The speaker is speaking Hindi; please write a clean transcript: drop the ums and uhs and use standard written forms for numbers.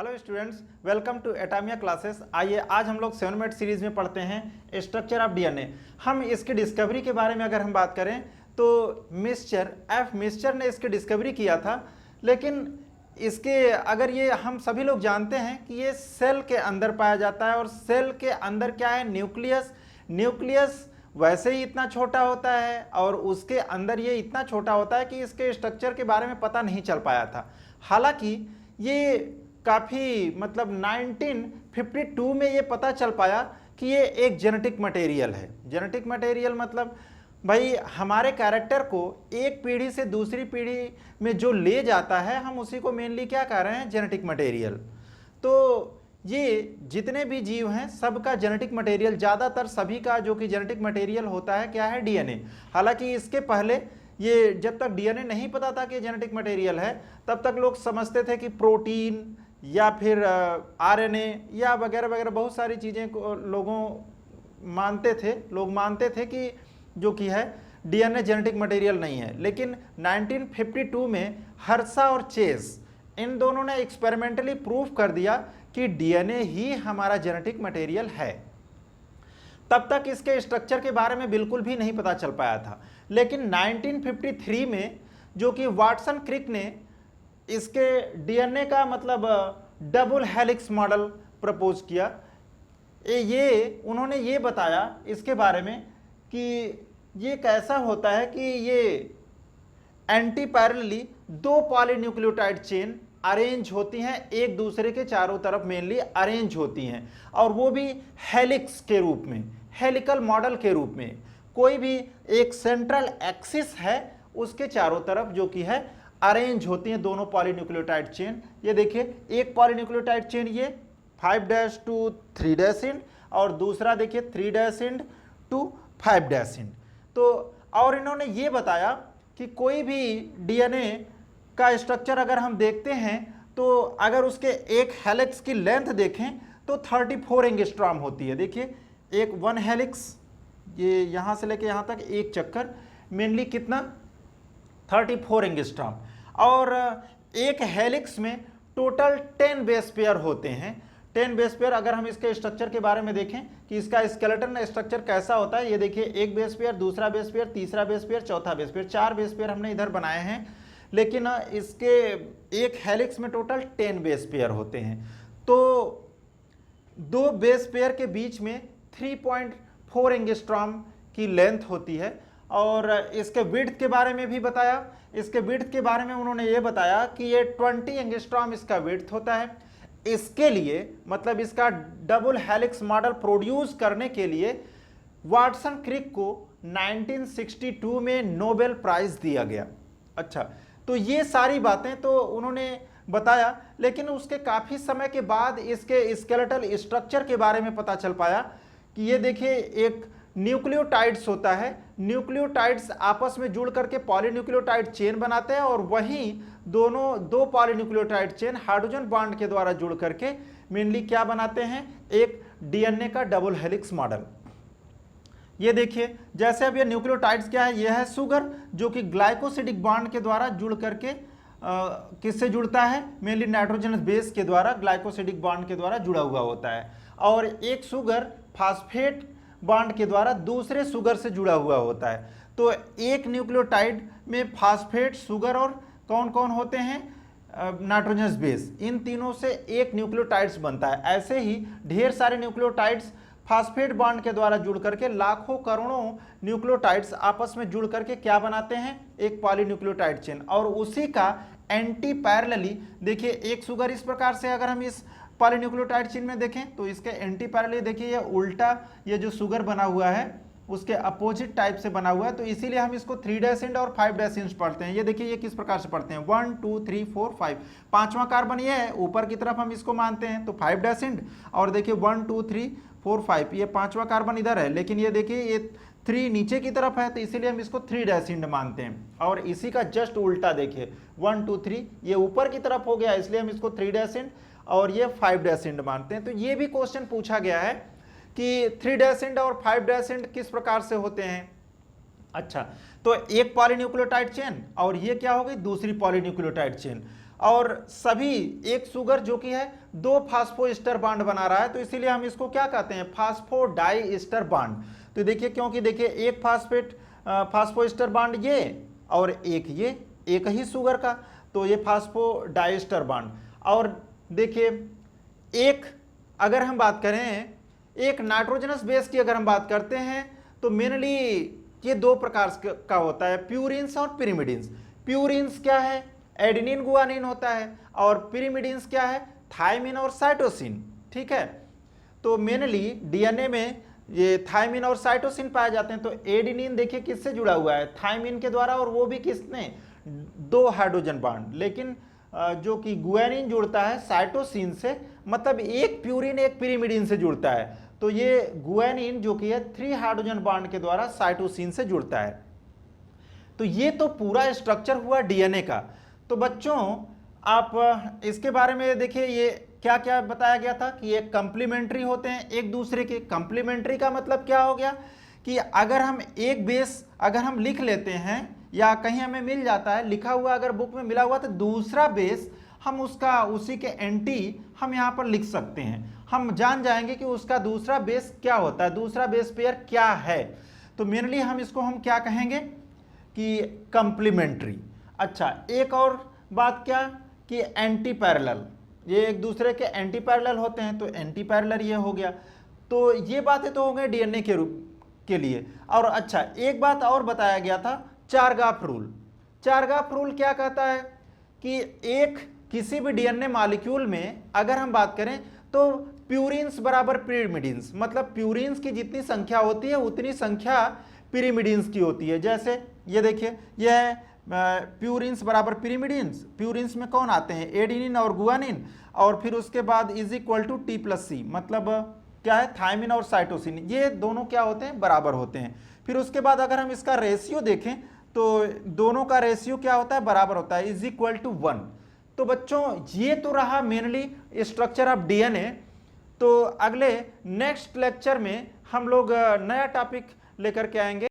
हेलो स्टूडेंट्स, वेलकम टू एटामिया क्लासेस। आइए आज हम लोग 7 मिनट सीरीज में पढ़ते हैं स्ट्रक्चर ऑफ डीएनए। हम इसकी डिस्कवरी के बारे में अगर हम बात करें तो मिस्चर ने इसकी डिस्कवरी किया था, लेकिन इसके अगर ये हम सभी लोग जानते हैं कि ये सेल के अंदर पाया जाता है और सेल के अंदर क्या है, न्यूक्लियस वैसे ही इतना छोटा होता है और उसके अंदर ये इतना छोटा होता है कि इसके स्ट्रक्चर के बारे में पता नहीं चल पाया था। हालांकि ये काफ़ी 1952 में ये पता चल पाया कि ये एक जेनेटिक मटेरियल है। जेनेटिक मटेरियल मतलब भाई हमारे कैरेक्टर को एक पीढ़ी से दूसरी पीढ़ी में जो ले जाता है, हम उसी को मेनली क्या कह रहे हैं, जेनेटिक मटेरियल। तो ये जितने भी जीव हैं सबका जेनेटिक मटेरियल, ज़्यादातर सभी का जो कि जेनेटिक मटेरियल होता है क्या है, डीएनए। हालांकि इसके पहले ये जब तक डीएनए नहीं पता था कि जेनेटिक मटेरियल है, तब तक लोग समझते थे कि प्रोटीन या फिर आरएनए या वगैरह वगैरह बहुत सारी चीज़ें को लोग मानते थे कि जो कि है डीएनए जेनेटिक मटेरियल नहीं है। लेकिन 1952 में हर्षा और चेस इन दोनों ने एक्सपेरिमेंटली प्रूफ कर दिया कि डीएनए ही हमारा जेनेटिक मटेरियल है। तब तक इसके स्ट्रक्चर के बारे में बिल्कुल भी नहीं पता चल पाया था। लेकिन 1953 में जो कि वाटसन क्रिक ने इसके डीएनए का मतलब डबल हेलिक्स मॉडल प्रपोज किया। उन्होंने ये बताया इसके बारे में कि ये कैसा होता है कि ये एंटी पैरेलली दो पॉलीन्यूक्लियोटाइड चेन अरेंज होती हैं, एक दूसरे के चारों तरफ मेनली अरेंज होती हैं, और वो भी हेलिक्स के रूप में, हेलिकल मॉडल के रूप में। कोई भी एक सेंट्रल एक्सिस है उसके चारों तरफ जो कि है अरेंज होती हैं दोनों पॉलीन्यूक्लियोटाइड चेन। ये देखिए एक पॉलीन्यूक्लियोटाइड चेन ये 5' to 3' और दूसरा देखिए 3' to 5'। तो और इन्होंने ये बताया कि कोई भी डीएनए का स्ट्रक्चर अगर हम देखते हैं तो अगर उसके एक हेलिक्स की लेंथ देखें तो 34 एंगस्ट्रॉम होती है। देखिए एक 1 हेलिक्स, ये यहाँ से लेके यहाँ तक एक चक्कर मेनली कितना 34 एंगस्ट्रॉम, और एक हेलिक्स में टोटल 10 बेस पेयर होते हैं। 10 बेस पेयर अगर हम इसके स्ट्रक्चर के बारे में देखें कि इसका स्केलेटन स्ट्रक्चर कैसा होता है, ये देखिए एक बेस पेयर, दूसरा बेस पेयर, तीसरा बेस पेयर, चौथा बेस पेयर, 4 बेस पेयर हमने इधर बनाए हैं। लेकिन इसके एक हेलिक्स में टोटल 10 बेस पेयर होते हैं। तो दो बेस पेयर के बीच में 3.4 एंगस्ट्रॉम की लेंथ होती है। और इसके विड्थ के बारे में भी बताया। इसके विड्थ के बारे में उन्होंने ये बताया कि ये 20 एंगस्ट्रॉम इसका विड्थ होता है। इसके लिए मतलब इसका डबल हेलिक्स मॉडल प्रोड्यूस करने के लिए वाटसन क्रिक को 1962 में नोबेल प्राइज दिया गया। अच्छा, तो ये सारी बातें तो उन्होंने बताया, लेकिन उसके काफ़ी समय के बाद इसके स्केलेटल स्ट्रक्चर के बारे में पता चल पाया कि ये देखिए एक न्यूक्लियोटाइड्स होता है। न्यूक्लियोटाइड्स आपस में जुड़ करके पॉलीन्यूक्लियोटाइड चेन बनाते हैं और वहीं दो पॉलीन्यूक्लियोटाइड चेन हाइड्रोजन बॉन्ड के द्वारा जुड़ करके मेनली क्या बनाते हैं, एक डीएनए का डबल हेलिक्स मॉडल। ये देखिए जैसे अब ये न्यूक्लियोटाइड्स क्या है, ये है सुगर जो कि ग्लाइकोसिडिक बॉन्ड के द्वारा जुड़ करके किससे जुड़ता है, मेनली नाइट्रोजनस बेस के द्वारा, ग्लाइकोसिडिक बॉन्ड के द्वारा जुड़ा हुआ होता है। और एक सुगर फास्फेट बॉन्ड के द्वारा दूसरे सुगर से जुड़ा हुआ होता है। तो एक न्यूक्लियोटाइड में फास्फेट, सुगर और कौन कौन होते हैं, नाइट्रोजनस बेस, इन तीनों से एक न्यूक्लियोटाइड्स बनता है। ऐसे ही ढेर सारे न्यूक्लियोटाइड्स फास्फेट बॉन्ड के द्वारा जुड़ करके लाखों करोड़ों न्यूक्लियोटाइड्स आपस में जुड़ करके क्या बनाते हैं, एक पॉलीन्यूक्लियोटाइड चेन। और उसी का एंटी पैरेलली देखिए एक सुगर इस प्रकार से अगर हम इस पॉलीन्यूक्लियोटाइड चेन में देखें तो इसके एंटी पैरेलली देखिए ये उल्टा, ये जो सुगर बना हुआ है उसके अपोजिट टाइप से बना हुआ है। तो इसीलिए हम इसको 3' और 5' पढ़ते हैं। ये देखिए ये किस प्रकार से पढ़ते हैं, 1 2 3 4 5, पांचवा कार्बन ये है, ऊपर की तरफ हम इसको मानते हैं तो 5', और देखिए 1 2 3 4 5 ये पांचवा कार्बन इधर है, लेकिन ये देखिए ये 3 नीचे की तरफ है तो इसीलिए हम इसको 3' मानते हैं। और इसी का जस्ट उल्टा देखिए 1 2 3 ये ऊपर की तरफ हो गया, इसलिए हम इसको 3' और ये 5' मानते हैं। तो ये भी क्वेश्चन पूछा गया है कि 3' और 5' किस प्रकार से होते हैं। अच्छा, तो एक पॉलीन्यूक्लियोटाइड चेन और ये क्या हो गई, दूसरी पॉलीन्यूक्लियोटाइड चेन। और सभी एक सुगर जो कि है 2 फास्फोएस्टर बॉन्ड बना रहा है, तो इसीलिए हम इसको क्या कहते हैं, फास्फोडाइएस्टर बॉन्ड। तो देखिए, क्योंकि देखिए एक फास्फोएस्टर बॉन्ड ये और एक ये, एक ही सुगर का, तो ये फास्फोडाइएस्टर बॉन्ड। और देखिए एक अगर हम बात करें एक नाइट्रोजनस बेस की अगर हम बात करते हैं तो मेनली ये 2 प्रकार का होता है, प्यूरिन्स और पिरिमिडिन्स। प्यूरिन्स क्या है, एडेनिन गुआनिन होता है, और पिरिमिडिन्स क्या है, थायमिन और साइटोसिन। ठीक है, तो मेनली डीएनए में ये थायमिन और साइटोसिन पाए जाते हैं। तो एडेनिन देखिए किससे जुड़ा हुआ है, थायमिन के द्वारा, और वो भी किसने, 2 हाइड्रोजन बॉन्ड। लेकिन जो कि गुआनिन जुड़ता है साइटोसिन से, मतलब एक प्यूरिन एक पिरिमिडिन से जुड़ता है। तो ये गुआनिन जो कि है 3 हाइड्रोजन बॉन्ड के द्वारा साइटोसिन से जुड़ता है। तो ये तो पूरा स्ट्रक्चर हुआ डीएनए का। तो बच्चों आप इसके बारे में देखिए, ये क्या क्या बताया गया था कि ये कंप्लीमेंट्री होते हैं एक दूसरे के। कंप्लीमेंट्री का मतलब क्या हो गया कि अगर हम एक बेस अगर हम लिख लेते हैं या कहीं हमें मिल जाता है लिखा हुआ, अगर बुक में मिला हुआ, तो दूसरा बेस हम उसका उसी के एंटी हम यहाँ पर लिख सकते हैं। हम जान जाएंगे कि उसका दूसरा बेस क्या होता है, दूसरा बेस पेयर क्या है। तो मेनली हम इसको हम क्या कहेंगे कि कंप्लीमेंट्री। अच्छा, एक और बात क्या कि एंटी पैरेलल, ये एक दूसरे के एंटी पैरेलल होते हैं, तो एंटी पैरेलल ये हो गया। तो ये बातें तो हो गई डीएनए के रूप के लिए। और अच्छा, एक बात और बताया गया था, चारगाफ रूल। चारगाफ रूल क्या कहता है कि एक किसी भी डीएनए मॉलिक्यूल में अगर हम बात करें तो प्यूरिन्स बराबर पिरिमिडिन्स, मतलब प्यूरिन्स की जितनी संख्या होती है उतनी संख्या पिरिमिडिन्स की होती है। जैसे ये देखिए, यह है प्यूरिन्स बराबर पिरिमिडिन्स। प्यूरिन्स में कौन आते हैं, एडेनिन और गुआनिन, और फिर उसके बाद इज इक्वल टू T+C, मतलब क्या है, थायमिन और साइटोसिन। ये दोनों क्या होते हैं, बराबर होते हैं। फिर उसके बाद अगर हम इसका रेशियो देखें तो दोनों का रेशियो क्या होता है, बराबर होता है, इज इक्वल टू 1। तो बच्चों ये तो रहा मेनली स्ट्रक्चर ऑफ डीएनए। तो अगले नेक्स्ट लेक्चर में हम लोग नया टॉपिक लेकर के आएंगे।